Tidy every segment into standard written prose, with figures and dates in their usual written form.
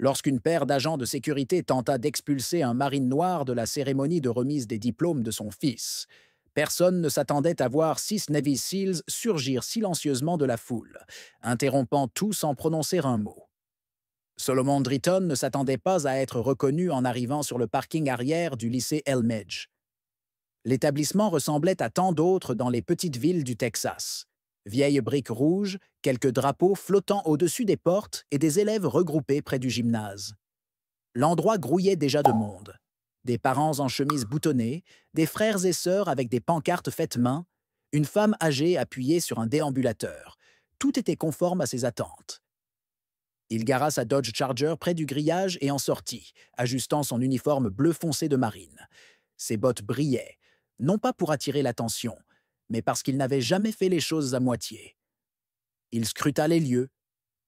Lorsqu'une paire d'agents de sécurité tenta d'expulser un marine noir de la cérémonie de remise des diplômes de son fils. Personne ne s'attendait à voir 6 Navy SEALs surgir silencieusement de la foule, interrompant tout sans prononcer un mot. Solomon Drayton ne s'attendait pas à être reconnu en arrivant sur le parking arrière du lycée Elmedge. L'établissement ressemblait à tant d'autres dans les petites villes du Texas. Vieilles briques rouges, quelques drapeaux flottant au-dessus des portes et des élèves regroupés près du gymnase. L'endroit grouillait déjà de monde. Des parents en chemise boutonnée, des frères et sœurs avec des pancartes faites main, une femme âgée appuyée sur un déambulateur. Tout était conforme à ses attentes. Il gara sa Dodge Charger près du grillage et en sortit, ajustant son uniforme bleu foncé de marine. Ses bottes brillaient, non pas pour attirer l'attention, mais parce qu'il n'avait jamais fait les choses à moitié. Il scruta les lieux.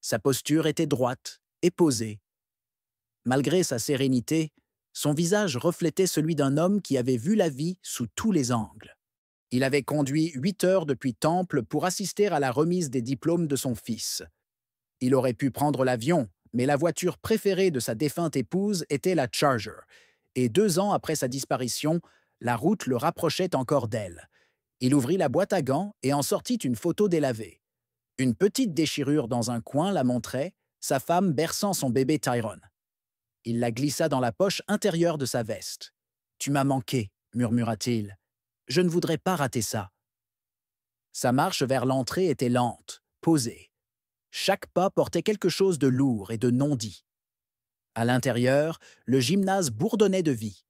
Sa posture était droite et posée. Malgré sa sérénité, son visage reflétait celui d'un homme qui avait vu la vie sous tous les angles. Il avait conduit 8 heures depuis Temple pour assister à la remise des diplômes de son fils. Il aurait pu prendre l'avion, mais la voiture préférée de sa défunte épouse était la Charger, et 2 ans après sa disparition, la route le rapprochait encore d'elle. Il ouvrit la boîte à gants et en sortit une photo délavée. Une petite déchirure dans un coin la montrait, sa femme berçant son bébé Tyrone. Il la glissa dans la poche intérieure de sa veste. « Tu m'as manqué », murmura-t-il. « Je ne voudrais pas rater ça. » Sa marche vers l'entrée était lente, posée. Chaque pas portait quelque chose de lourd et de non-dit. À l'intérieur, le gymnase bourdonnait de vie.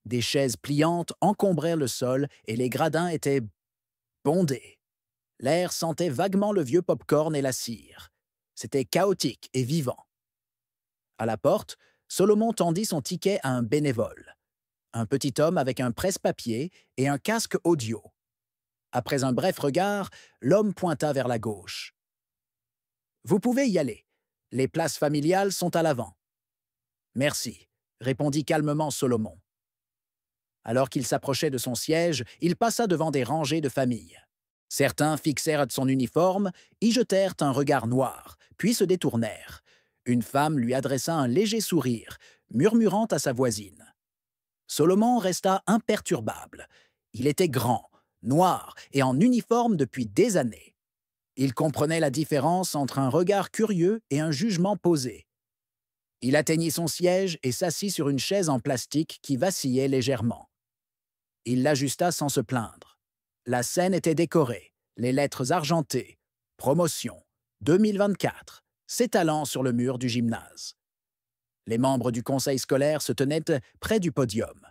Des chaises pliantes encombraient le sol et les gradins étaient bondés. L'air sentait vaguement le vieux pop-corn et la cire. C'était chaotique et vivant. À la porte, Solomon tendit son ticket à un bénévole. Un petit homme avec un presse-papier et un casque audio. Après un bref regard, l'homme pointa vers la gauche. « Vous pouvez y aller. Les places familiales sont à l'avant. »« Merci », répondit calmement Solomon. Alors qu'il s'approchait de son siège, il passa devant des rangées de familles. Certains fixèrent son uniforme, y jetèrent un regard noir, puis se détournèrent. Une femme lui adressa un léger sourire, murmurant à sa voisine. Solomon resta imperturbable. Il était grand, noir et en uniforme depuis des années. Il comprenait la différence entre un regard curieux et un jugement posé. Il atteignit son siège et s'assit sur une chaise en plastique qui vacillait légèrement. Il l'ajusta sans se plaindre. La scène était décorée, les lettres argentées, « Promotion, 2024 », s'étalant sur le mur du gymnase. Les membres du conseil scolaire se tenaient près du podium.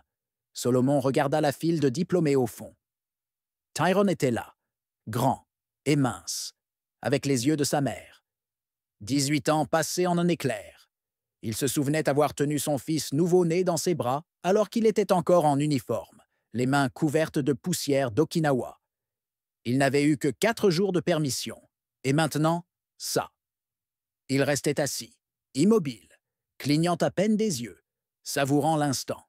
Solomon regarda la file de diplômés au fond. Tyrone était là, grand et mince, avec les yeux de sa mère. 18 ans passés en un éclair. Il se souvenait avoir tenu son fils nouveau-né dans ses bras alors qu'il était encore en uniforme, les mains couvertes de poussière d'Okinawa. Il n'avait eu que 4 jours de permission. Et maintenant, ça. Il restait assis, immobile, clignant à peine des yeux, savourant l'instant.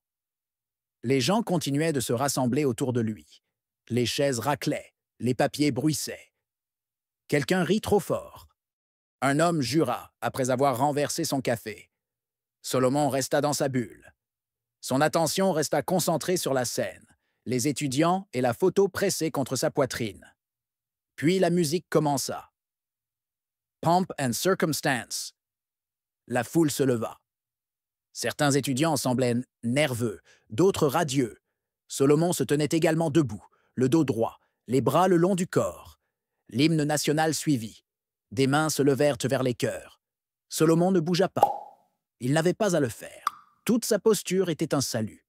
Les gens continuaient de se rassembler autour de lui. Les chaises raclaient, les papiers bruissaient. Quelqu'un rit trop fort. Un homme jura après avoir renversé son café. Solomon resta dans sa bulle. Son attention resta concentrée sur la scène, les étudiants et la photo pressée contre sa poitrine. Puis la musique commença. Pomp and Circumstance. La foule se leva. Certains étudiants semblaient nerveux, d'autres radieux. Solomon se tenait également debout, le dos droit, les bras le long du corps. L'hymne national suivit. Des mains se levèrent vers les cœurs. Solomon ne bougea pas. Il n'avait pas à le faire. Toute sa posture était un salut.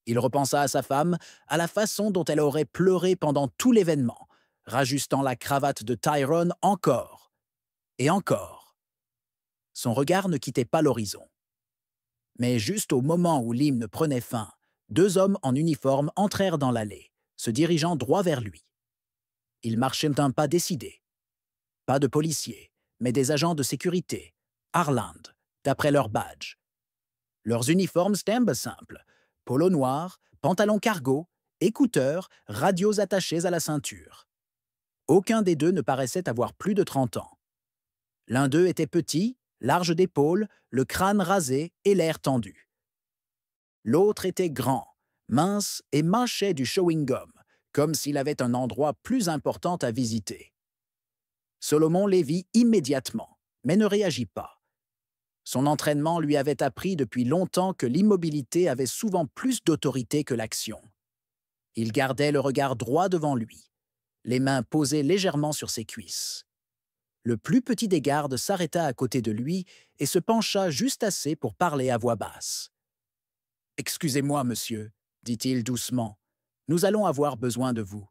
Il repensa à sa femme, à la façon dont elle aurait pleuré pendant tout l'événement, rajustant la cravate de Tyrone encore et encore. Son regard ne quittait pas l'horizon. Mais juste au moment où l'hymne prenait fin, 2 hommes en uniforme entrèrent dans l'allée, se dirigeant droit vers lui. Ils marchaient d'un pas décidé. Pas de policiers, mais des agents de sécurité, Harland, d'après leur badge. Leurs uniformes étaient simples, polo noir, pantalon cargo, écouteurs, radios attachés à la ceinture. Aucun des deux ne paraissait avoir plus de 30 ans. L'un d'eux était petit, large d'épaules, le crâne rasé et l'air tendu. L'autre était grand, mince et mâchait du chewing-gum, comme s'il avait un endroit plus important à visiter. Solomon les vit immédiatement, mais ne réagit pas. Son entraînement lui avait appris depuis longtemps que l'immobilité avait souvent plus d'autorité que l'action. Il gardait le regard droit devant lui, les mains posées légèrement sur ses cuisses. Le plus petit des gardes s'arrêta à côté de lui et se pencha juste assez pour parler à voix basse. « Excusez-moi, monsieur, » dit-il doucement. « Nous allons avoir besoin de vous. »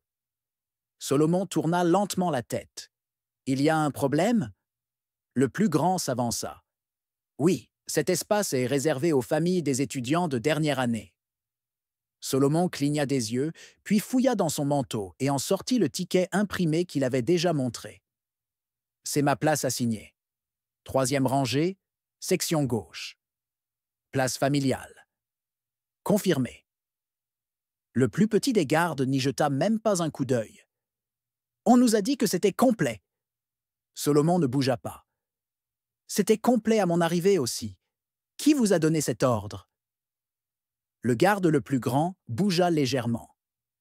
Solomon tourna lentement la tête. « Il y a un problème ?» Le plus grand s'avança. « Oui, cet espace est réservé aux familles des étudiants de dernière année. » Solomon cligna des yeux, puis fouilla dans son manteau et en sortit le ticket imprimé qu'il avait déjà montré. « C'est ma place assignée. Troisième rangée, section gauche. Place familiale. Confirmé. » Le plus petit des gardes n'y jeta même pas un coup d'œil. « On nous a dit que c'était complet. » Solomon ne bougea pas. « C'était complet à mon arrivée aussi. Qui vous a donné cet ordre ?» Le garde le plus grand bougea légèrement,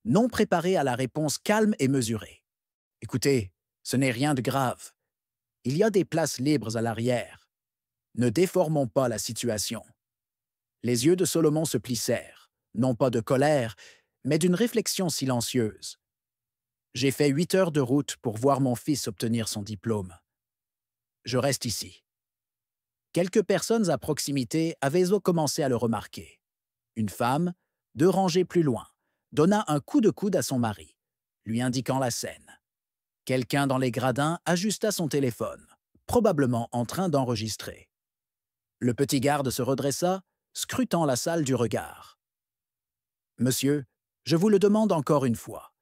non préparé à la réponse calme et mesurée. « Écoutez, ce n'est rien de grave. Il y a des places libres à l'arrière. Ne déformons pas la situation. » Les yeux de Solomon se plissèrent, non pas de colère, mais d'une réflexion silencieuse. « J'ai fait 8 heures de route pour voir mon fils obtenir son diplôme. Je reste ici. » Quelques personnes à proximité avaient commencé à le remarquer. Une femme, 2 rangées plus loin, donna un coup de coude à son mari, lui indiquant la scène. Quelqu'un dans les gradins ajusta son téléphone, probablement en train d'enregistrer. Le petit garde se redressa, scrutant la salle du regard. « Monsieur, je vous le demande encore une fois. »«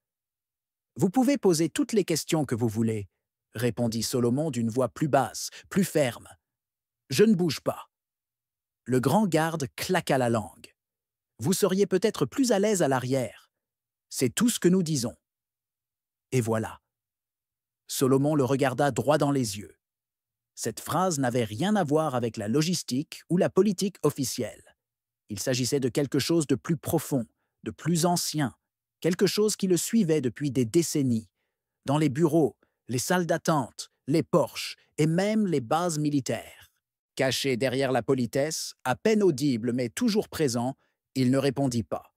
Vous pouvez poser toutes les questions que vous voulez, » répondit Solomon d'une voix plus basse, plus ferme. « Je ne bouge pas. » Le grand garde claqua la langue. « Vous seriez peut-être plus à l'aise à l'arrière. C'est tout ce que nous disons. » Et voilà. Solomon le regarda droit dans les yeux. Cette phrase n'avait rien à voir avec la logistique ou la politique officielle. Il s'agissait de quelque chose de plus profond, de plus ancien, quelque chose qui le suivait depuis des décennies, dans les bureaux, les salles d'attente, les porches et même les bases militaires. Caché derrière la politesse, à peine audible mais toujours présent, il ne répondit pas.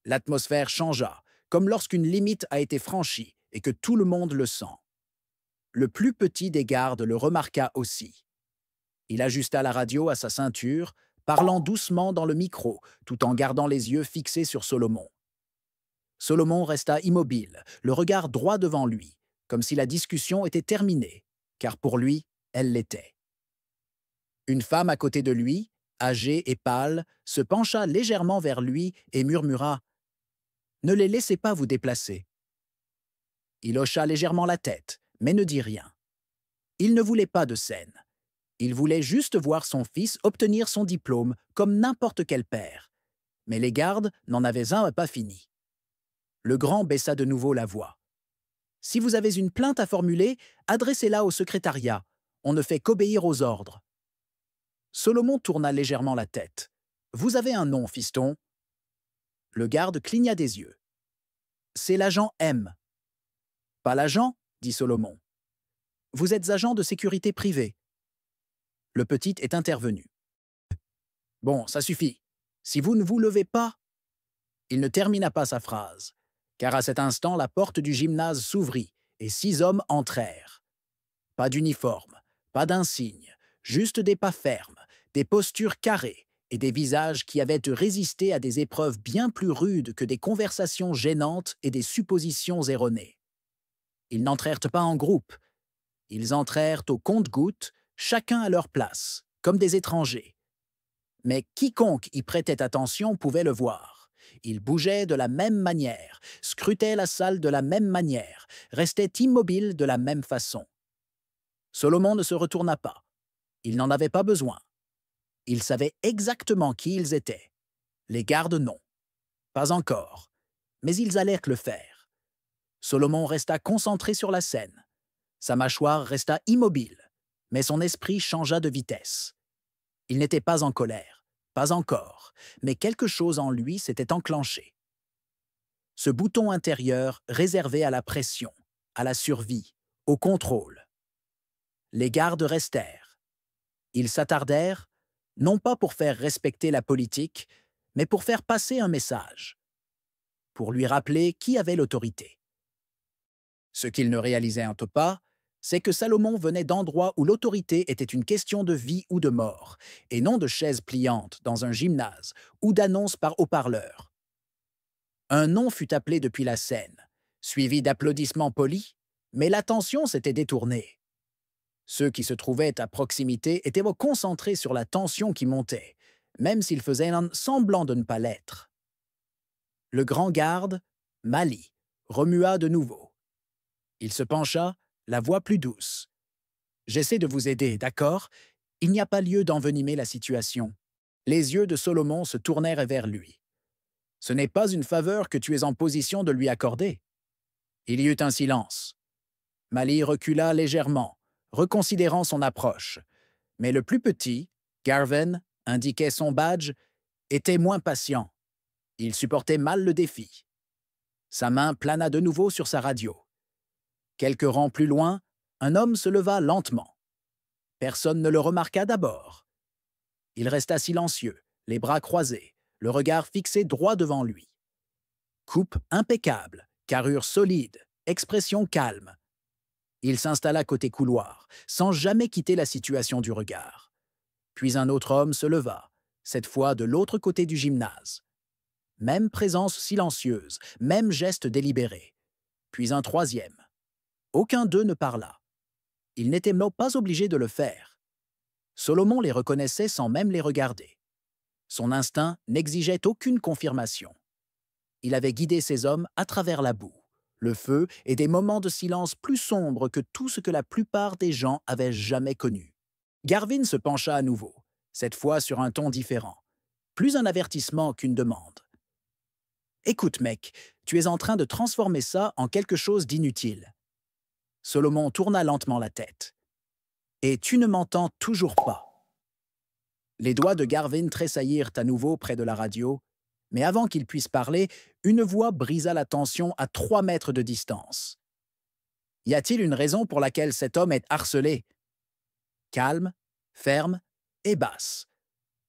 L'atmosphère changea, comme lorsqu'une limite a été franchie et que tout le monde le sent. Le plus petit des gardes le remarqua aussi. Il ajusta la radio à sa ceinture, parlant doucement dans le micro, tout en gardant les yeux fixés sur Solomon. Solomon resta immobile, le regard droit devant lui, comme si la discussion était terminée, car pour lui, elle l'était. Une femme à côté de lui, âgée et pâle, se pencha légèrement vers lui et murmura « Ne les laissez pas vous déplacer. » Il hocha légèrement la tête, mais ne dit rien. Il ne voulait pas de scène. Il voulait juste voir son fils obtenir son diplôme comme n'importe quel père. Mais les gardes n'en avaient pas fini. Le grand baissa de nouveau la voix. « Si vous avez une plainte à formuler, adressez-la au secrétariat. On ne fait qu'obéir aux ordres. » Solomon tourna légèrement la tête. « Vous avez un nom, fiston ?» Le garde cligna des yeux. « C'est l'agent M. »« Pas l'agent ?» dit Solomon. « Vous êtes agent de sécurité privée. » Le petit est intervenu. « Bon, ça suffit. Si vous ne vous levez pas... » Il ne termina pas sa phrase, car à cet instant la porte du gymnase s'ouvrit et 6 hommes entrèrent. Pas d'uniforme, pas d'insigne, juste des pas fermes, des postures carrées et des visages qui avaient résisté à des épreuves bien plus rudes que des conversations gênantes et des suppositions erronées. Ils n'entrèrent pas en groupe. Ils entrèrent au compte-gouttes, chacun à leur place, comme des étrangers. Mais quiconque y prêtait attention pouvait le voir. Ils bougeaient de la même manière, scrutaient la salle de la même manière, restaient immobiles de la même façon. Solomon ne se retourna pas. Il n'en avait pas besoin. Il savait exactement qui ils étaient. Les gardes, non. Pas encore. Mais ils allèrent le faire. Solomon resta concentré sur la scène. Sa mâchoire resta immobile. Mais son esprit changea de vitesse. Il n'était pas en colère, pas encore, mais quelque chose en lui s'était enclenché. Ce bouton intérieur réservé à la pression, à la survie, au contrôle. Les gardes restèrent. Ils s'attardèrent, non pas pour faire respecter la politique, mais pour faire passer un message, pour lui rappeler qui avait l'autorité. Ce qu'ils ne réalisaient un peu pas, c'est que Salomon venait d'endroits où l'autorité était une question de vie ou de mort, et non de chaises pliantes dans un gymnase ou d'annonces par haut-parleur. Un nom fut appelé depuis la scène, suivi d'applaudissements polis, mais l'attention s'était détournée. Ceux qui se trouvaient à proximité étaient concentrés sur la tension qui montait, même s'ils faisaient un semblant de ne pas l'être. Le grand garde, Mali, remua de nouveau. Il se pencha, la voix plus douce. « J'essaie de vous aider, d'accord? Il n'y a pas lieu d'envenimer la situation. » Les yeux de Solomon se tournèrent vers lui. « Ce n'est pas une faveur que tu es en position de lui accorder. » Il y eut un silence. Mali recula légèrement, reconsidérant son approche. Mais le plus petit, Garvin, indiquait son badge, était moins patient. Il supportait mal le défi. Sa main plana de nouveau sur sa radio. Quelques rangs plus loin, un homme se leva lentement. Personne ne le remarqua d'abord. Il resta silencieux, les bras croisés, le regard fixé droit devant lui. Coupe impeccable, carrure solide, expression calme. Il s'installa côté couloir, sans jamais quitter la situation du regard. Puis un autre homme se leva, cette fois de l'autre côté du gymnase. Même présence silencieuse, même geste délibéré. Puis un troisième. Aucun d'eux ne parla. Ils n'étaient pas obligés de le faire. Solomon les reconnaissait sans même les regarder. Son instinct n'exigeait aucune confirmation. Il avait guidé ses hommes à travers la boue, le feu et des moments de silence plus sombres que tout ce que la plupart des gens avaient jamais connu. Garvin se pencha à nouveau, cette fois sur un ton différent. Plus un avertissement qu'une demande. « Écoute, mec, tu es en train de transformer ça en quelque chose d'inutile. » Solomon tourna lentement la tête. « Et tu ne m'entends toujours pas. » Les doigts de Garvin tressaillirent à nouveau près de la radio, mais avant qu'il puisse parler, une voix brisa la tension à 3 mètres de distance. « Y a-t-il une raison pour laquelle cet homme est harcelé ?» Calme, ferme et basse.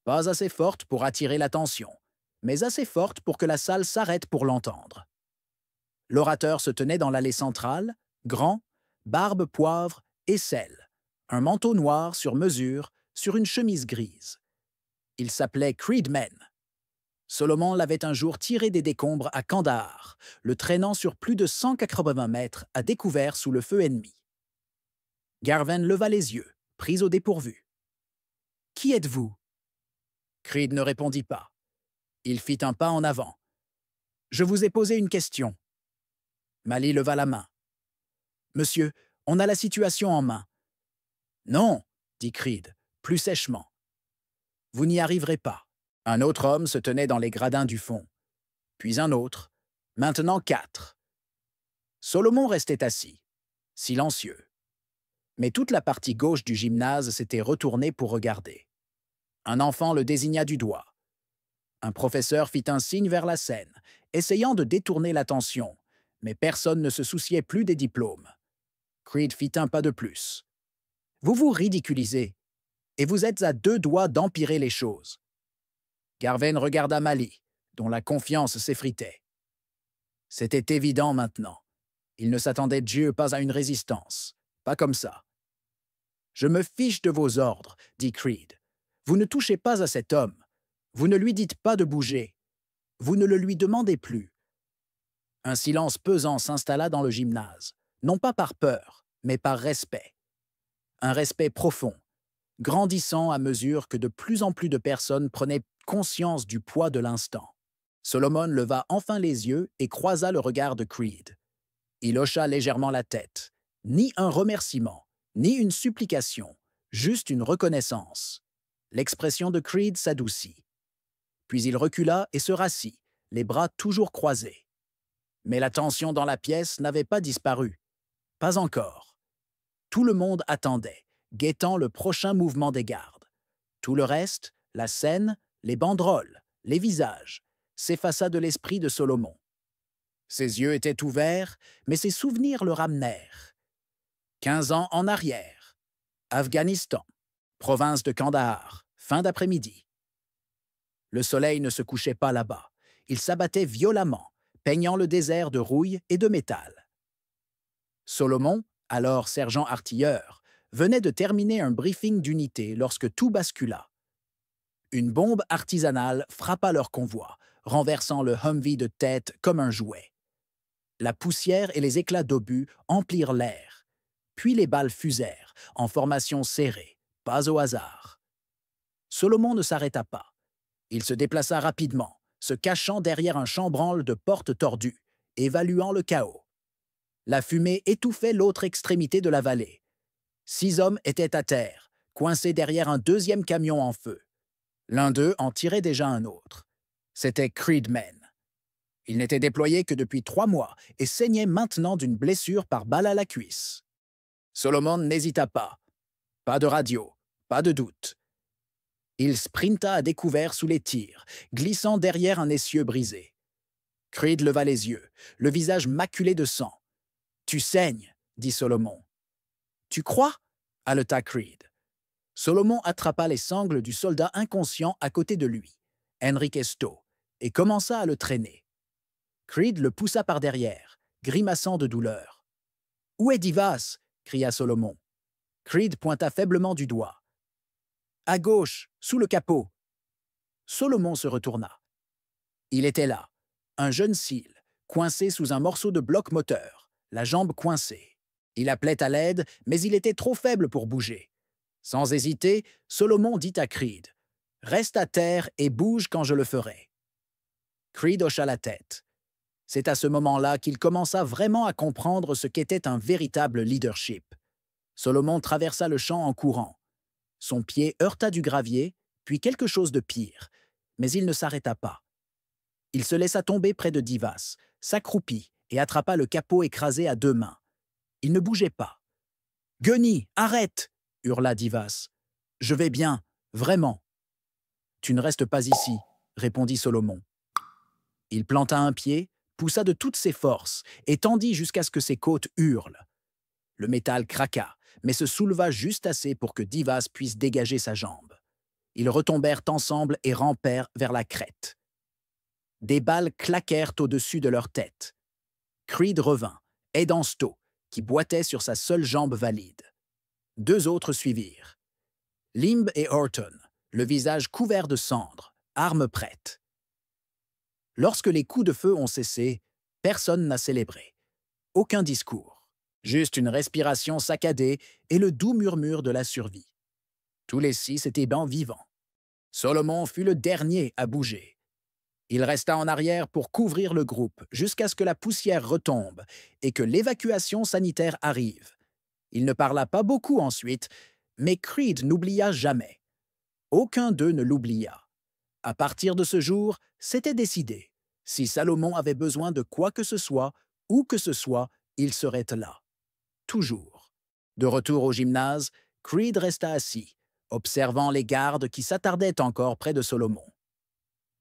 Pas assez forte pour attirer l'attention, mais assez forte pour que la salle s'arrête pour l'entendre. L'orateur se tenait dans l'allée centrale, grand, barbe poivre et sel, un manteau noir sur mesure sur une chemise grise. Il s'appelait Creedman. Solomon l'avait un jour tiré des décombres à Kandahar, le traînant sur plus de 180 mètres à découvert sous le feu ennemi. Garvin leva les yeux, pris au dépourvu. « Qui êtes-vous » Creed ne répondit pas. Il fit un pas en avant. « Je vous ai posé une question. » Mali leva la main. « Monsieur, on a la situation en main. »« Non, » dit Creed, plus sèchement. « Vous n'y arriverez pas. » Un autre homme se tenait dans les gradins du fond. Puis un autre. Maintenant 4. Solomon restait assis, silencieux. Mais toute la partie gauche du gymnase s'était retournée pour regarder. Un enfant le désigna du doigt. Un professeur fit un signe vers la scène, essayant de détourner l'attention, mais personne ne se souciait plus des diplômes. Creed fit un pas de plus. « Vous vous ridiculisez, et vous êtes à 2 doigts d'empirer les choses. » Garvin regarda Mali, dont la confiance s'effritait. C'était évident maintenant. Il ne s'attendait Dieu pas à une résistance. Pas comme ça. « Je me fiche de vos ordres, » dit Creed. « Vous ne touchez pas à cet homme. Vous ne lui dites pas de bouger. Vous ne le lui demandez plus. » Un silence pesant s'installa dans le gymnase, non pas par peur, mais par respect. Un respect profond, grandissant à mesure que de plus en plus de personnes prenaient conscience du poids de l'instant. Solomon leva enfin les yeux et croisa le regard de Creed. Il hocha légèrement la tête. Ni un remerciement, ni une supplication, juste une reconnaissance. L'expression de Creed s'adoucit. Puis il recula et se rassit, les bras toujours croisés. Mais la tension dans la pièce n'avait pas disparu. Pas encore. Tout le monde attendait, guettant le prochain mouvement des gardes. Tout le reste, la scène, les banderoles, les visages, s'effaça de l'esprit de Solomon. Ses yeux étaient ouverts, mais ses souvenirs le ramenèrent. 15 ans en arrière. Afghanistan. Province de Kandahar. Fin d'après-midi. Le soleil ne se couchait pas là-bas. Il s'abattait violemment, peignant le désert de rouille et de métal. Solomon, alors sergent artilleur, venait de terminer un briefing d'unité lorsque tout bascula. Une bombe artisanale frappa leur convoi, renversant le Humvee de tête comme un jouet. La poussière et les éclats d'obus emplirent l'air. Puis les balles fusèrent, en formation serrée, pas au hasard. Solomon ne s'arrêta pas. Il se déplaça rapidement, se cachant derrière un chambranle de portes tordues, évaluant le chaos. La fumée étouffait l'autre extrémité de la vallée. 6 hommes étaient à terre, coincés derrière un deuxième camion en feu. L'un d'eux en tirait déjà un autre. C'était Creedman. Il n'était déployé que depuis 3 mois et saignait maintenant d'une blessure par balle à la cuisse. Solomon n'hésita pas. Pas de radio, pas de doute. Il sprinta à découvert sous les tirs, glissant derrière un essieu brisé. Creed leva les yeux, le visage maculé de sang. « Tu saignes, » dit Solomon. « Tu crois ?» haleta Creed. Solomon attrapa les sangles du soldat inconscient à côté de lui, Enrique Stowe, et commença à le traîner. Creed le poussa par derrière, grimaçant de douleur. « Où est Divas ?» cria Solomon. Creed pointa faiblement du doigt. « À gauche, sous le capot. » Solomon se retourna. Il était là, un jeune SEAL, coincé sous un morceau de bloc moteur, la jambe coincée. Il appelait à l'aide, mais il était trop faible pour bouger. Sans hésiter, Solomon dit à Creed « Reste à terre et bouge quand je le ferai. » Creed hocha la tête. C'est à ce moment-là qu'il commença vraiment à comprendre ce qu'était un véritable leadership. Solomon traversa le champ en courant. Son pied heurta du gravier, puis quelque chose de pire, mais il ne s'arrêta pas. Il se laissa tomber près de Divas, s'accroupit et attrapa le capot écrasé à 2 mains. Il ne bougeait pas. « Gunny, arrête !» hurla Divas. « Je vais bien, vraiment. »« Tu ne restes pas ici, » répondit Solomon. Il planta un pied, poussa de toutes ses forces et tendit jusqu'à ce que ses côtes hurlent. Le métal craqua, mais se souleva juste assez pour que Divas puisse dégager sa jambe. Ils retombèrent ensemble et rampèrent vers la crête. Des balles claquèrent au-dessus de leur tête. Creed revint, aidant Stowe, qui boitait sur sa seule jambe valide. 2 autres suivirent. Limb et Horton, le visage couvert de cendres, armes prêtes. Lorsque les coups de feu ont cessé, personne n'a célébré. Aucun discours. Juste une respiration saccadée et le doux murmure de la survie. Tous les 6 étaient bien vivants. Solomon fut le dernier à bouger. Il resta en arrière pour couvrir le groupe jusqu'à ce que la poussière retombe et que l'évacuation sanitaire arrive. Il ne parla pas beaucoup ensuite, mais Creed n'oublia jamais. Aucun d'eux ne l'oublia. À partir de ce jour, c'était décidé. Si Salomon avait besoin de quoi que ce soit, où que ce soit, il serait là. Toujours. De retour au gymnase, Creed resta assis, observant les gardes qui s'attardaient encore près de Solomon.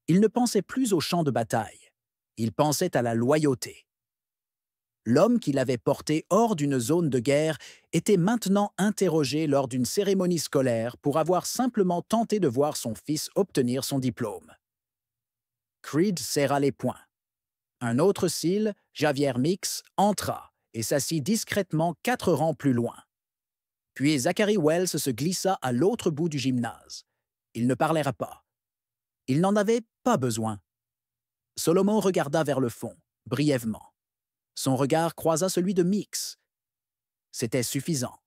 Il ne pensait plus au champ de bataille. Il pensait à la loyauté. L'homme qui l'avait porté hors d'une zone de guerre était maintenant interrogé lors d'une cérémonie scolaire pour avoir simplement tenté de voir son fils obtenir son diplôme. Creed serra les poings. Un autre SEAL, Javier Mix, entra et s'assit discrètement 4 rangs plus loin. Puis Zachary Wells se glissa à l'autre bout du gymnase. Il ne parlera pas. Il n'en avait pas besoin. Solomon regarda vers le fond, brièvement. Son regard croisa celui de Mix. C'était suffisant.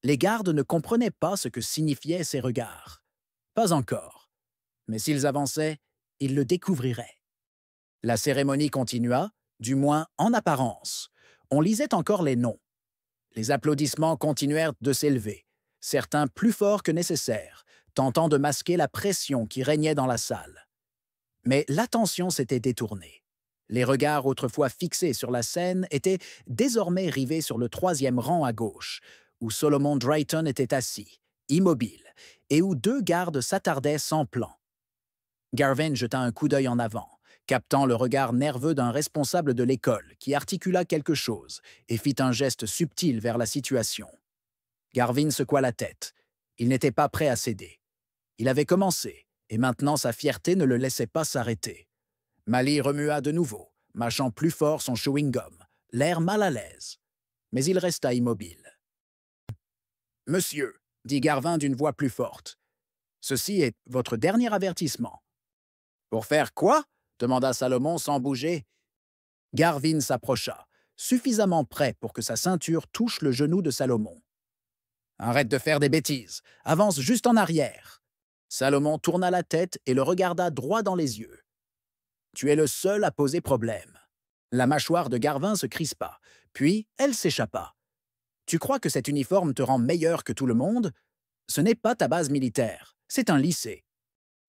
Les gardes ne comprenaient pas ce que signifiaient ces regards. Pas encore. Mais s'ils avançaient, ils le découvriraient. La cérémonie continua, du moins en apparence. On lisait encore les noms. Les applaudissements continuèrent de s'élever, certains plus forts que nécessaire, tentant de masquer la pression qui régnait dans la salle. Mais l'attention s'était détournée. Les regards autrefois fixés sur la scène étaient désormais rivés sur le 3e rang à gauche, où Solomon Drayton était assis, immobile, et où deux gardes s'attardaient sans plan. Garvin jeta un coup d'œil en avant, captant le regard nerveux d'un responsable de l'école qui articula quelque chose et fit un geste subtil vers la situation. Garvin secoua la tête. Il n'était pas prêt à céder. Il avait commencé, et maintenant sa fierté ne le laissait pas s'arrêter. Mali remua de nouveau, mâchant plus fort son chewing-gum, l'air mal à l'aise. Mais il resta immobile. « Monsieur, » dit Garvin d'une voix plus forte, « ceci est votre dernier avertissement. »« Pour faire quoi ?» demanda Salomon sans bouger. Garvin s'approcha, suffisamment près pour que sa ceinture touche le genou de Salomon. « Arrête de faire des bêtises, avance juste en arrière. » Salomon tourna la tête et le regarda droit dans les yeux. « Tu es le seul à poser problème. » La mâchoire de Garvin se crispa, puis elle s'échappa. « Tu crois que cet uniforme te rend meilleur que tout le monde? Ce n'est pas ta base militaire, c'est un lycée. »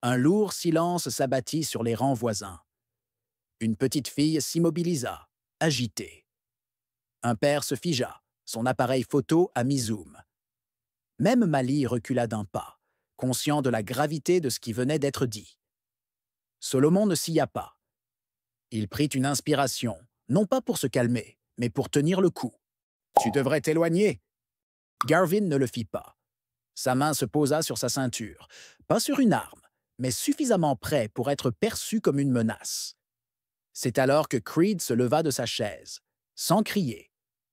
Un lourd silence s'abattit sur les rangs voisins. Une petite fille s'immobilisa, agitée. Un père se figea, son appareil photo à mi-zoom. Même Mali recula d'un pas, conscient de la gravité de ce qui venait d'être dit. Solomon ne sia pas. Il prit une inspiration, non pas pour se calmer, mais pour tenir le coup. « Tu devrais t'éloigner. » Garvin ne le fit pas. Sa main se posa sur sa ceinture, pas sur une arme, mais suffisamment près pour être perçu comme une menace. C'est alors que Creed se leva de sa chaise, sans crier,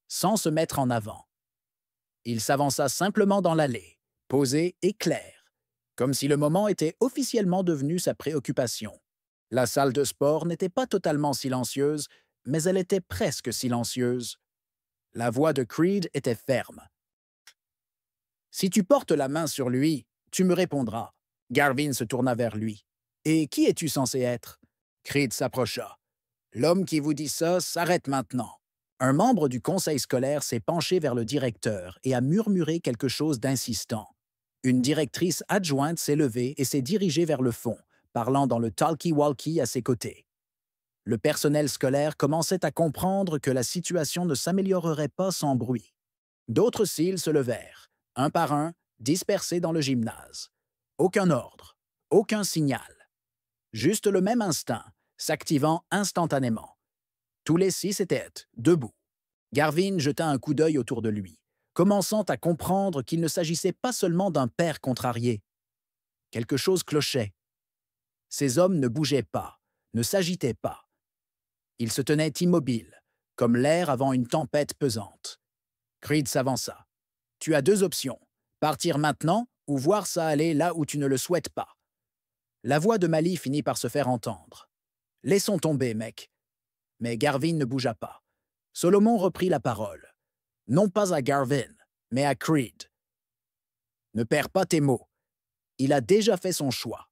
sans se mettre en avant. Il s'avança simplement dans l'allée, posé et clair, comme si le moment était officiellement devenu sa préoccupation. La salle de sport n'était pas totalement silencieuse, mais elle était presque silencieuse. La voix de Creed était ferme. « Si tu portes la main sur lui, tu me répondras. » Garvin se tourna vers lui. « Et qui es-tu censé être? » Creed s'approcha. « L'homme qui vous dit ça s'arrête maintenant. » Un membre du conseil scolaire s'est penché vers le directeur et a murmuré quelque chose d'insistant. Une directrice adjointe s'est levée et s'est dirigée vers le fond, parlant dans le talkie-walkie à ses côtés. Le personnel scolaire commençait à comprendre que la situation ne s'améliorerait pas sans bruit. D'autres cils se levèrent, un par un, dispersés dans le gymnase. Aucun ordre, aucun signal. Juste le même instinct, s'activant instantanément. Tous les 6 étaient debout. Garvin jeta un coup d'œil autour de lui, commençant à comprendre qu'il ne s'agissait pas seulement d'un père contrarié. Quelque chose clochait. Ces hommes ne bougeaient pas, ne s'agitaient pas. Ils se tenaient immobiles, comme l'air avant une tempête pesante. Creed s'avança. « Tu as 2 options, partir maintenant ou voir ça aller là où tu ne le souhaites pas. » La voix de Mali finit par se faire entendre. « Laissons tomber, mec. » Mais Garvin ne bougea pas. Solomon reprit la parole. Non pas à Garvin, mais à Creed. « Ne perds pas tes mots. Il a déjà fait son choix. »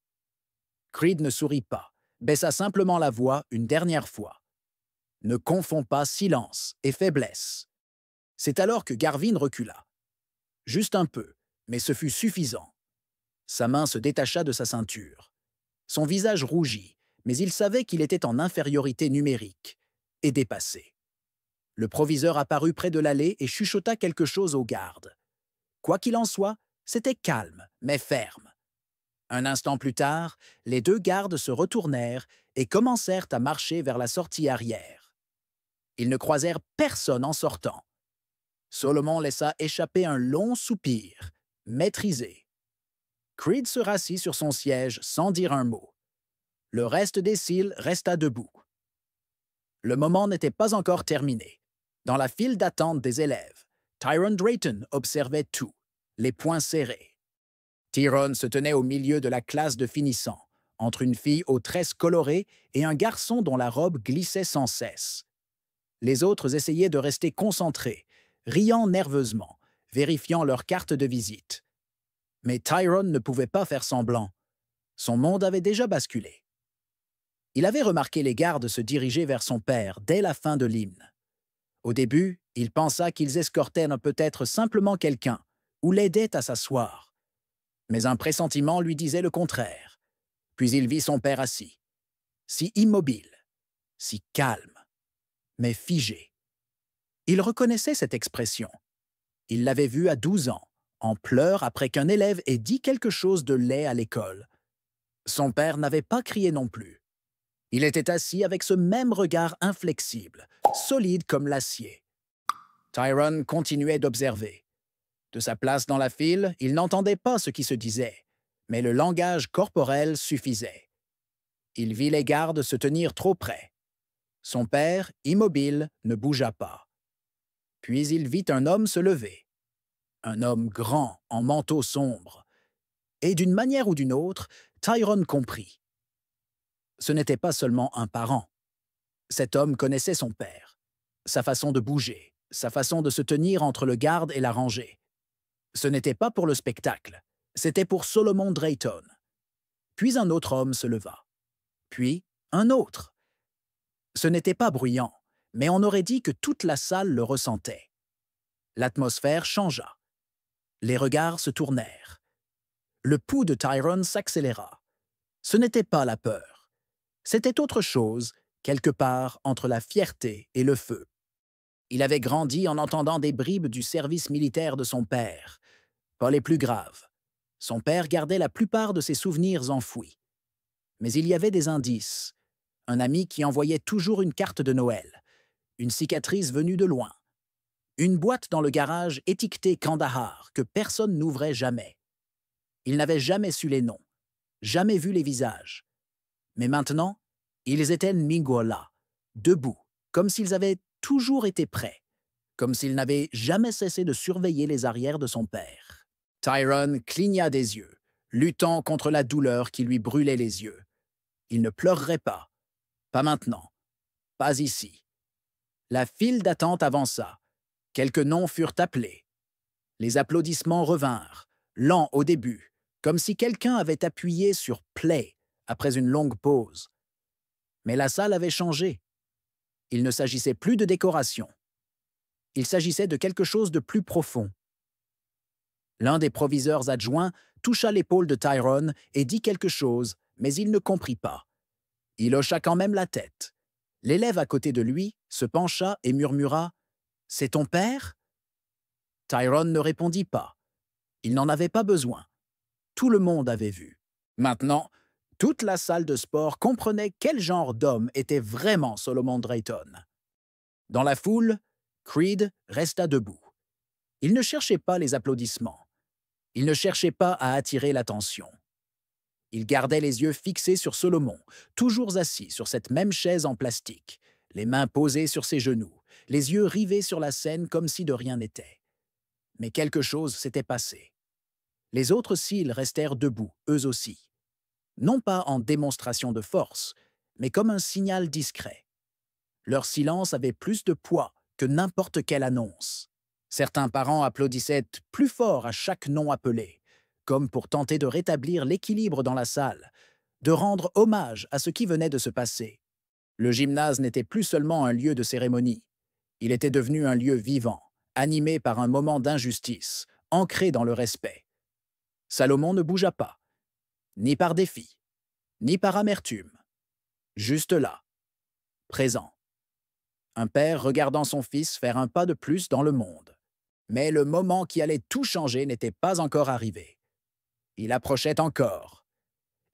Creed ne sourit pas, baissa simplement la voix une dernière fois. « Ne confonds pas silence et faiblesse. » C'est alors que Garvin recula. Juste un peu, mais ce fut suffisant. Sa main se détacha de sa ceinture. Son visage rougit, mais il savait qu'il était en infériorité numérique et dépassé. Le proviseur apparut près de l'allée et chuchota quelque chose aux gardes. Quoi qu'il en soit, c'était calme, mais ferme. Un instant plus tard, les 2 gardes se retournèrent et commencèrent à marcher vers la sortie arrière. Ils ne croisèrent personne en sortant. Solomon laissa échapper un long soupir, maîtrisé. Creed se rassit sur son siège sans dire un mot. Le reste des cils resta debout. Le moment n'était pas encore terminé. Dans la file d'attente des élèves, Tyrone Drayton observait tout, les poings serrés. Tyrone se tenait au milieu de la classe de finissants, entre une fille aux tresses colorées et un garçon dont la robe glissait sans cesse. Les autres essayaient de rester concentrés, riant nerveusement, vérifiant leur carte de visite. Mais Tyrone ne pouvait pas faire semblant. Son monde avait déjà basculé. Il avait remarqué les gardes se diriger vers son père dès la fin de l'hymne. Au début, il pensa qu'ils escortaient peut-être simplement quelqu'un ou l'aidaient à s'asseoir. Mais un pressentiment lui disait le contraire. Puis il vit son père assis, si immobile, si calme, mais figé. Il reconnaissait cette expression. Il l'avait vu à 12 ans, en pleurs après qu'un élève ait dit quelque chose de laid à l'école. Son père n'avait pas crié non plus. Il était assis avec ce même regard inflexible, solide comme l'acier. Tyrone continuait d'observer. De sa place dans la file, il n'entendait pas ce qui se disait, mais le langage corporel suffisait. Il vit les gardes se tenir trop près. Son père, immobile, ne bougea pas. Puis il vit un homme se lever. Un homme grand, en manteau sombre. Et d'une manière ou d'une autre, Tyrone comprit. Ce n'était pas seulement un parent. Cet homme connaissait son père, sa façon de bouger, sa façon de se tenir entre le garde et la rangée. Ce n'était pas pour le spectacle, c'était pour Solomon Drayton. Puis un autre homme se leva. Puis un autre. Ce n'était pas bruyant, mais on aurait dit que toute la salle le ressentait. L'atmosphère changea. Les regards se tournèrent. Le pouls de Tyrone s'accéléra. Ce n'était pas la peur. C'était autre chose, quelque part entre la fierté et le feu. Il avait grandi en entendant des bribes du service militaire de son père, pas les plus graves. Son père gardait la plupart de ses souvenirs enfouis. Mais il y avait des indices. Un ami qui envoyait toujours une carte de Noël, une cicatrice venue de loin, une boîte dans le garage étiquetée Kandahar que personne n'ouvrait jamais. Il n'avait jamais su les noms, jamais vu les visages. Mais maintenant, ils étaient Mingola, debout, comme s'ils avaient toujours été prêts, comme s'ils n'avaient jamais cessé de surveiller les arrières de son père. Tyrone cligna des yeux, luttant contre la douleur qui lui brûlait les yeux. Il ne pleurerait pas. Pas maintenant. Pas ici. La file d'attente avança. Quelques noms furent appelés. Les applaudissements revinrent, lents au début, comme si quelqu'un avait appuyé sur « play » après une longue pause. Mais la salle avait changé. Il ne s'agissait plus de décoration. Il s'agissait de quelque chose de plus profond. L'un des proviseurs adjoints toucha l'épaule de Tyrone et dit quelque chose, mais il ne comprit pas. Il hocha quand même la tête. L'élève à côté de lui se pencha et murmura « C'est ton père ?» Tyrone ne répondit pas. Il n'en avait pas besoin. Tout le monde avait vu. Maintenant, toute la salle de sport comprenait quel genre d'homme était vraiment Solomon Drayton. Dans la foule, Creed resta debout. Il ne cherchait pas les applaudissements. Il ne cherchait pas à attirer l'attention. Il gardait les yeux fixés sur Solomon, toujours assis sur cette même chaise en plastique, les mains posées sur ses genoux, les yeux rivés sur la scène comme si de rien n'était. Mais quelque chose s'était passé. Les autres cils restèrent debout, eux aussi. Non pas en démonstration de force, mais comme un signal discret. Leur silence avait plus de poids que n'importe quelle annonce. Certains parents applaudissaient plus fort à chaque nom appelé, comme pour tenter de rétablir l'équilibre dans la salle, de rendre hommage à ce qui venait de se passer. Le gymnase n'était plus seulement un lieu de cérémonie. Il était devenu un lieu vivant, animé par un moment d'injustice, ancré dans le respect. Salomon ne bougea pas, ni par défi, ni par amertume. Juste là, présent. Un père regardant son fils faire un pas de plus dans le monde. Mais le moment qui allait tout changer n'était pas encore arrivé. Il approchait encore.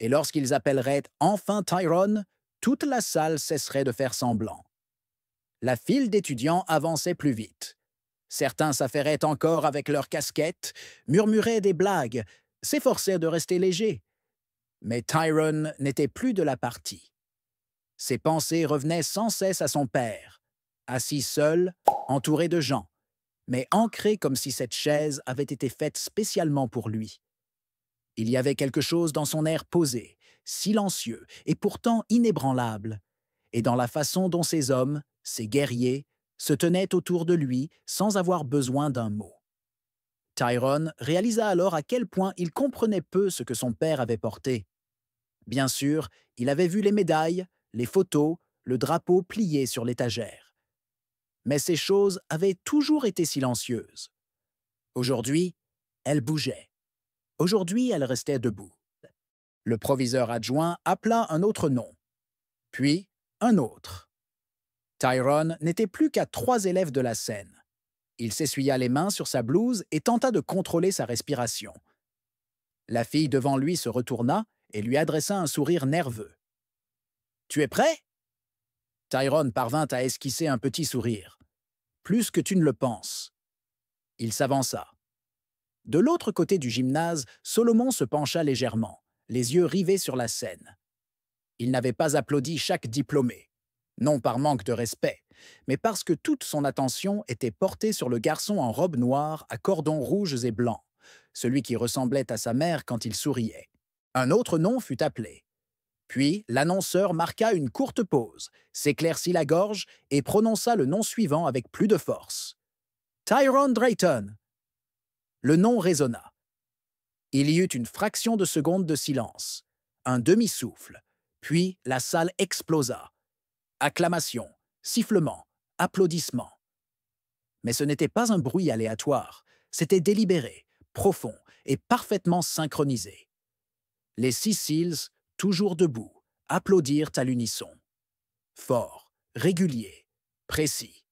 Et lorsqu'ils appelleraient enfin Tyrone, toute la salle cesserait de faire semblant. La file d'étudiants avançait plus vite. Certains s'affairaient encore avec leurs casquettes, murmuraient des blagues, s'efforçaient de rester légers. Mais Tyrone n'était plus de la partie. Ses pensées revenaient sans cesse à son père, assis seul, entouré de gens, mais ancré comme si cette chaise avait été faite spécialement pour lui. Il y avait quelque chose dans son air posé, silencieux et pourtant inébranlable, et dans la façon dont ces hommes, ces guerriers, se tenaient autour de lui sans avoir besoin d'un mot. Tyrone réalisa alors à quel point il comprenait peu ce que son père avait porté. Bien sûr, il avait vu les médailles, les photos, le drapeau plié sur l'étagère. Mais ces choses avaient toujours été silencieuses. Aujourd'hui, elles bougeaient. Aujourd'hui, elles restaient debout. Le proviseur adjoint appela un autre nom, puis un autre. Tyrone n'était plus qu'à 3 élèves de la scène. Il s'essuya les mains sur sa blouse et tenta de contrôler sa respiration. La fille devant lui se retourna et lui adressa un sourire nerveux. « Tu es prêt ?» Tyrone parvint à esquisser un petit sourire. « Plus que tu ne le penses. » Il s'avança. De l'autre côté du gymnase, Solomon se pencha légèrement, les yeux rivés sur la scène. Il n'avait pas applaudi chaque diplômé, non par manque de respect, mais parce que toute son attention était portée sur le garçon en robe noire à cordons rouges et blancs, celui qui ressemblait à sa mère quand il souriait. Un autre nom fut appelé. Puis l'annonceur marqua une courte pause, s'éclaircit la gorge et prononça le nom suivant avec plus de force. « Tyrone Drayton !» Le nom résonna. Il y eut une fraction de seconde de silence, un demi-souffle, puis la salle explosa. Acclamations, sifflements, applaudissements. Mais ce n'était pas un bruit aléatoire, c'était délibéré, profond et parfaitement synchronisé. Les 6 Seals, toujours debout, applaudirent à l'unisson. Fort, régulier, précis.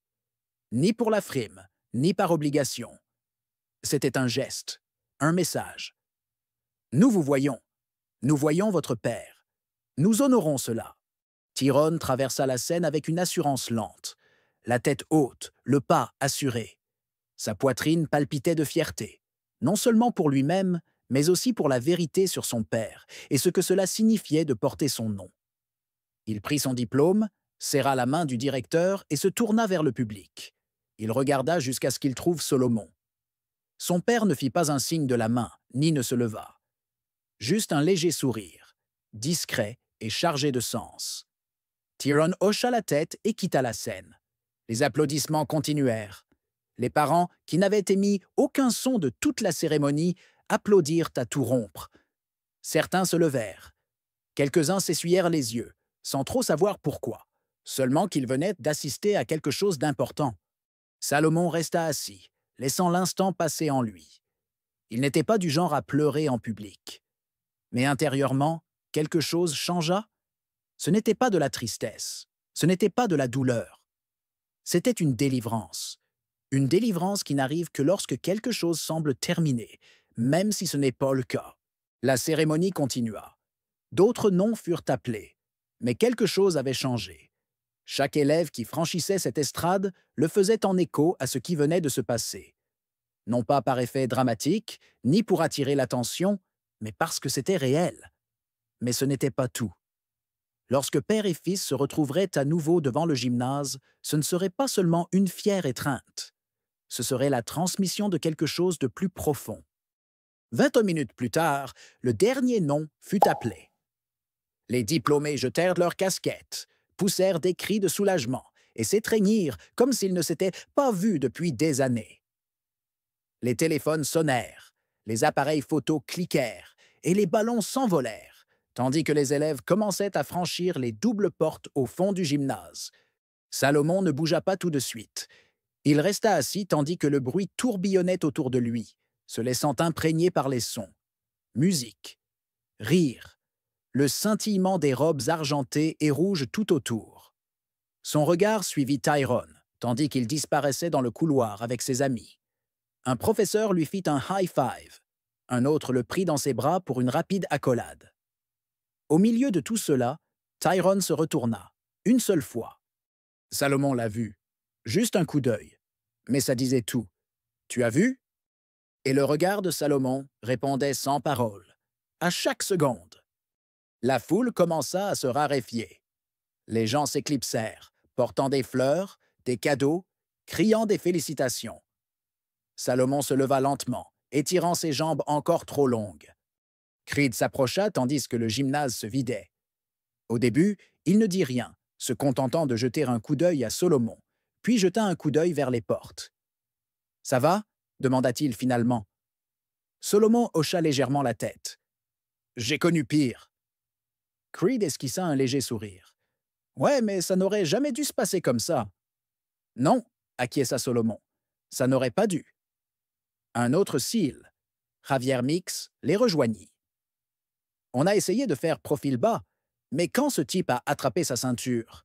Ni pour la frime, ni par obligation. C'était un geste, un message. Nous vous voyons. Nous voyons votre père. Nous honorons cela. Tyrone traversa la scène avec une assurance lente, la tête haute, le pas assuré. Sa poitrine palpitait de fierté, non seulement pour lui-même, mais aussi pour la vérité sur son père et ce que cela signifiait de porter son nom. Il prit son diplôme, serra la main du directeur et se tourna vers le public. Il regarda jusqu'à ce qu'il trouve Solomon. Son père ne fit pas un signe de la main, ni ne se leva. Juste un léger sourire, discret et chargé de sens. Tyrone hocha la tête et quitta la scène. Les applaudissements continuèrent. Les parents, qui n'avaient émis aucun son de toute la cérémonie, applaudirent à tout rompre. Certains se levèrent. Quelques-uns s'essuyèrent les yeux, sans trop savoir pourquoi, seulement qu'ils venaient d'assister à quelque chose d'important. Salomon resta assis, laissant l'instant passer en lui. Il n'était pas du genre à pleurer en public. Mais intérieurement, quelque chose changea. Ce n'était pas de la tristesse, ce n'était pas de la douleur. C'était une délivrance qui n'arrive que lorsque quelque chose semble terminé, même si ce n'est pas le cas. La cérémonie continua. D'autres noms furent appelés, mais quelque chose avait changé. Chaque élève qui franchissait cette estrade le faisait en écho à ce qui venait de se passer. Non pas par effet dramatique, ni pour attirer l'attention, mais parce que c'était réel. Mais ce n'était pas tout. Lorsque père et fils se retrouveraient à nouveau devant le gymnase, ce ne serait pas seulement une fière étreinte. Ce serait la transmission de quelque chose de plus profond. 20 minutes plus tard, le dernier nom fut appelé. Les diplômés jetèrent leurs casquettes, poussèrent des cris de soulagement et s'étreignirent comme s'ils ne s'étaient pas vus depuis des années. Les téléphones sonnèrent, les appareils photos cliquèrent et les ballons s'envolèrent, tandis que les élèves commençaient à franchir les doubles portes au fond du gymnase. Salomon ne bougea pas tout de suite. Il resta assis tandis que le bruit tourbillonnait autour de lui, se laissant imprégner par les sons. Musique, rire, le scintillement des robes argentées et rouges tout autour. Son regard suivit Tyrone, tandis qu'il disparaissait dans le couloir avec ses amis. Un professeur lui fit un high five. Un autre le prit dans ses bras pour une rapide accolade. Au milieu de tout cela, Tyrone se retourna, une seule fois. Salomon l'a vu. Juste un coup d'œil. Mais ça disait tout. « Tu as vu ?» Et le regard de Salomon répondait sans parole, à chaque seconde. La foule commença à se raréfier. Les gens s'éclipsèrent, portant des fleurs, des cadeaux, criant des félicitations. Salomon se leva lentement, étirant ses jambes encore trop longues. Creed s'approcha tandis que le gymnase se vidait. Au début, il ne dit rien, se contentant de jeter un coup d'œil à Solomon, puis jeta un coup d'œil vers les portes. « Ça va ?» demanda-t-il finalement. Solomon hocha légèrement la tête. « J'ai connu pire. » Creed esquissa un léger sourire. « Ouais, mais ça n'aurait jamais dû se passer comme ça. »« Non, » acquiesça Solomon, « ça n'aurait pas dû. » Un autre Seal, Javier Mix, les rejoignit. On a essayé de faire profil bas, mais quand ce type a attrapé sa ceinture?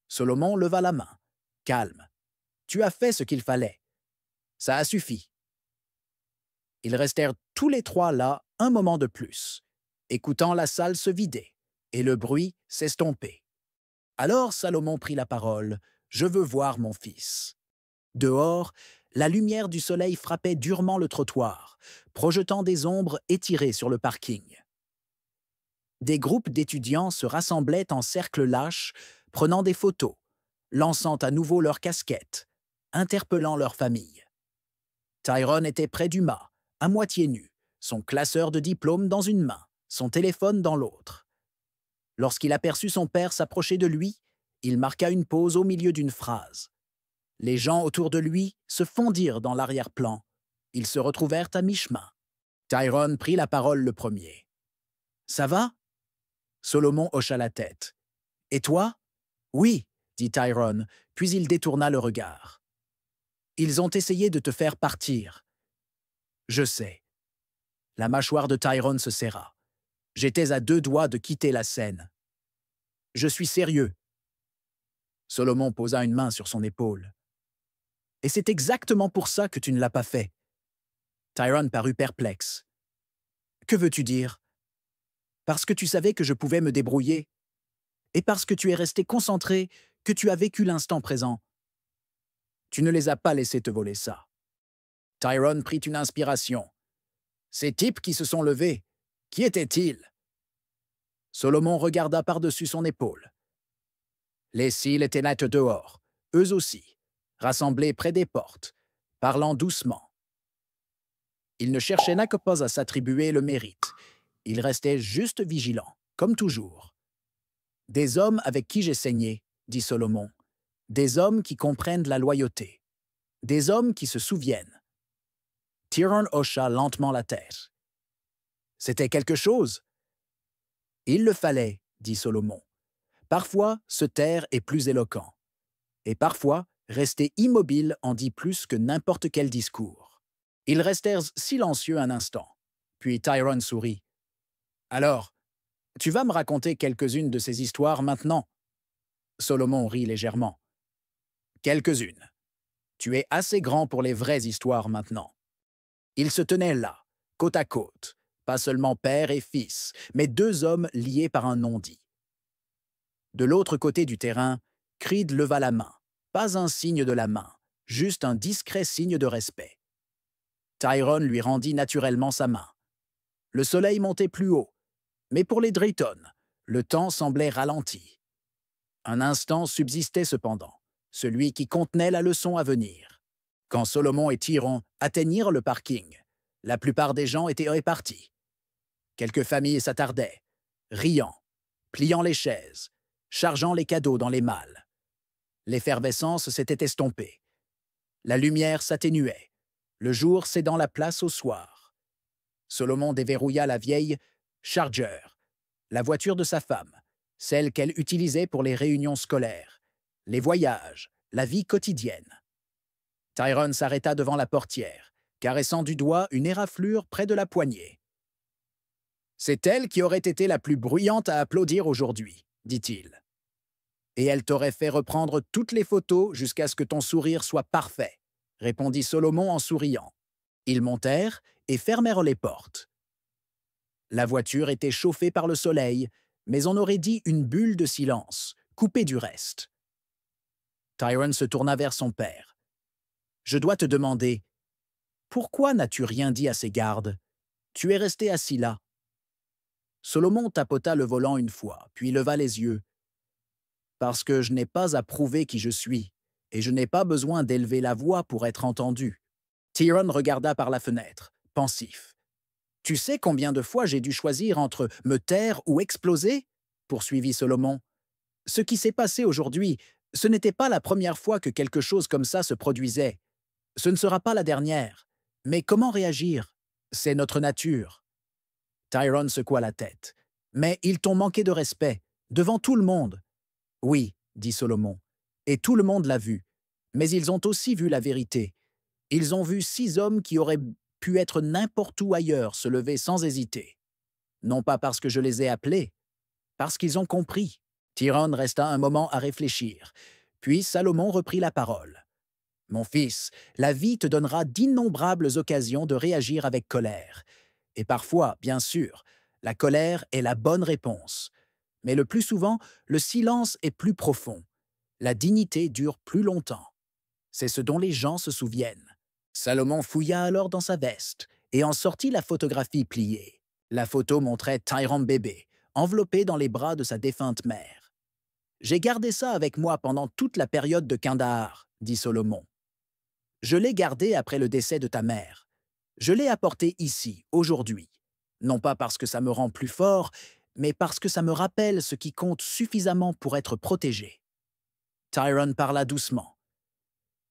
Solomon leva la main, calme. Tu as fait ce qu'il fallait. Ça a suffi. » Ils restèrent tous les trois là un moment de plus, écoutant la salle se vider et le bruit s'estomper. Alors Salomon prit la parole. « Je veux voir mon fils. » Dehors, la lumière du soleil frappait durement le trottoir, projetant des ombres étirées sur le parking. Des groupes d'étudiants se rassemblaient en cercle lâche, prenant des photos, lançant à nouveau leurs casquettes, interpellant leurs familles. Tyrone était près du mât, à moitié nu, son classeur de diplôme dans une main, son téléphone dans l'autre. Lorsqu'il aperçut son père s'approcher de lui, il marqua une pause au milieu d'une phrase. Les gens autour de lui se fondirent dans l'arrière-plan. Ils se retrouvèrent à mi-chemin. Tyrone prit la parole le premier. « Ça va ?» Solomon hocha la tête. « Et toi ?»« Oui, » dit Tyrone, puis il détourna le regard. « Ils ont essayé de te faire partir. »« Je sais. » La mâchoire de Tyrone se serra. J'étais à 2 doigts de quitter la scène. « Je suis sérieux. » Solomon posa une main sur son épaule. « Et c'est exactement pour ça que tu ne l'as pas fait. » Tyrone parut perplexe. « Que veux-tu dire ?»« Parce que tu savais que je pouvais me débrouiller. Et parce que tu es resté concentré, que tu as vécu l'instant présent. Tu ne les as pas laissés te voler ça. » Tyrone prit une inspiration. « Ces types qui se sont levés, qui étaient-ils » Solomon regarda par-dessus son épaule. Les Seals étaient là dehors, eux aussi, rassemblés près des portes, parlant doucement. Ils ne cherchaient que pas à s'attribuer le mérite. Ils restaient juste vigilants, comme toujours. « Des hommes avec qui j'ai saigné, » dit Solomon. « Des hommes qui comprennent la loyauté. Des hommes qui se souviennent. » Tyrone hocha lentement la tête. « C'était quelque chose. » « Il le fallait, » dit Solomon. « Parfois, se taire est plus éloquent. Et parfois, rester immobile en dit plus que n'importe quel discours. » Ils restèrent silencieux un instant. Puis Tyrone sourit. « Alors, tu vas me raconter quelques-unes de ces histoires maintenant ?» Solomon rit légèrement. « Quelques-unes. Tu es assez grand pour les vraies histoires maintenant. » Ils se tenaient là, côte à côte, pas seulement père et fils, mais 2 hommes liés par un non-dit. De l'autre côté du terrain, Creed leva la main. Pas un signe de la main, juste un discret signe de respect. Tyrone lui rendit naturellement sa main. Le soleil montait plus haut, mais pour les Drayton, le temps semblait ralenti. Un instant subsistait cependant, celui qui contenait la leçon à venir. Quand Solomon et Tyrone atteignirent le parking, la plupart des gens étaient répartis. Quelques familles s'attardaient, riant, pliant les chaises, chargeant les cadeaux dans les malles. L'effervescence s'était estompée. La lumière s'atténuait, le jour cédant la place au soir. Solomon déverrouilla la vieille Charger, la voiture de sa femme, celle qu'elle utilisait pour les réunions scolaires, les voyages, la vie quotidienne. Tyrone s'arrêta devant la portière, caressant du doigt une éraflure près de la poignée. « C'est elle qui aurait été la plus bruyante à applaudir aujourd'hui, » dit-il. « Et elle t'aurait fait reprendre toutes les photos jusqu'à ce que ton sourire soit parfait, » répondit Solomon en souriant. Ils montèrent et fermèrent les portes. La voiture était chauffée par le soleil, mais on aurait dit une bulle de silence, coupée du reste. Tyrone se tourna vers son père. « Je dois te demander, pourquoi n'as-tu rien dit à ces gardes? Tu es resté assis là. » Solomon tapota le volant une fois, puis leva les yeux. « Parce que je n'ai pas à prouver qui je suis, et je n'ai pas besoin d'élever la voix pour être entendu. » Tyrone regarda par la fenêtre, pensif. « Tu sais combien de fois j'ai dû choisir entre me taire ou exploser ?» poursuivit Solomon. « Ce qui s'est passé aujourd'hui, ce n'était pas la première fois que quelque chose comme ça se produisait. Ce ne sera pas la dernière. Mais comment réagir? C'est notre nature. » Tyrone secoua la tête. « Mais ils t'ont manqué de respect, devant tout le monde. »« Oui, » dit Solomon, « et tout le monde l'a vu. Mais ils ont aussi vu la vérité. Ils ont vu 6 hommes qui auraient pu être n'importe où ailleurs se lever sans hésiter. Non pas parce que je les ai appelés, parce qu'ils ont compris. » Tyrone resta un moment à réfléchir. Puis Salomon reprit la parole. Mon fils, la vie te donnera d'innombrables occasions de réagir avec colère. Et parfois, bien sûr, la colère est la bonne réponse. Mais le plus souvent, le silence est plus profond. La dignité dure plus longtemps. C'est ce dont les gens se souviennent. Salomon fouilla alors dans sa veste et en sortit la photographie pliée. La photo montrait Tyrone bébé, enveloppé dans les bras de sa défunte mère. J'ai gardé ça avec moi pendant toute la période de Kandahar, dit Solomon. Je l'ai gardé après le décès de ta mère. Je l'ai apporté ici, aujourd'hui. Non pas parce que ça me rend plus fort, mais parce que ça me rappelle ce qui compte suffisamment pour être protégé. Tyrone parla doucement.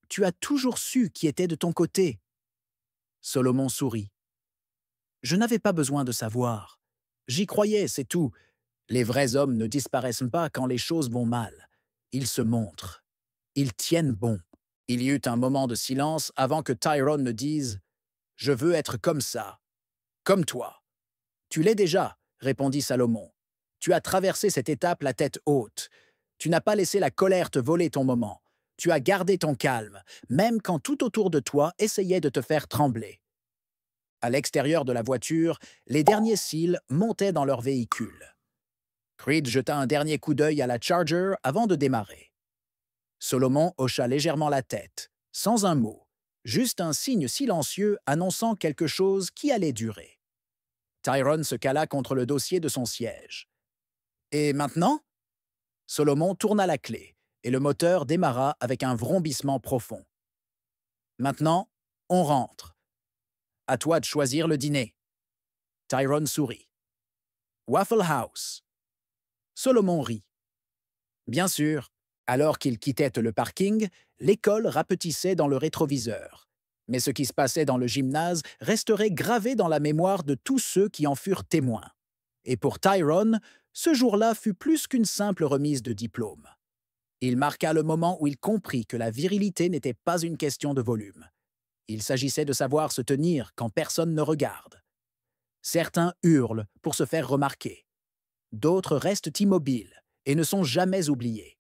Tu as toujours su qui était de ton côté. Solomon sourit. Je n'avais pas besoin de savoir. J'y croyais, c'est tout. Les vrais hommes ne disparaissent pas quand les choses vont mal. Ils se montrent. Ils tiennent bon. Il y eut un moment de silence avant que Tyrone ne dise « Je veux être comme ça, comme toi. » « Tu l'es déjà, répondit Salomon. Tu as traversé cette étape la tête haute. Tu n'as pas laissé la colère te voler ton moment. Tu as gardé ton calme, même quand tout autour de toi essayait de te faire trembler. À l'extérieur de la voiture, les derniers cils montaient dans leur véhicule. Creed jeta un dernier coup d'œil à la Charger avant de démarrer. Solomon hocha légèrement la tête, sans un mot, juste un signe silencieux annonçant quelque chose qui allait durer. Tyrone se cala contre le dossier de son siège. « Et maintenant ?» Solomon tourna la clé, et le moteur démarra avec un vrombissement profond. « Maintenant, on rentre. À toi de choisir le dîner. » Tyrone sourit. « Waffle House. » Solomon rit. Bien sûr, alors qu'ils quittaient le parking, l'école rapetissait dans le rétroviseur. Mais ce qui se passait dans le gymnase resterait gravé dans la mémoire de tous ceux qui en furent témoins. Et pour Tyrone, ce jour-là fut plus qu'une simple remise de diplôme. Il marqua le moment où il comprit que la virilité n'était pas une question de volume. Il s'agissait de savoir se tenir quand personne ne regarde. Certains hurlent pour se faire remarquer. D'autres restent immobiles et ne sont jamais oubliés.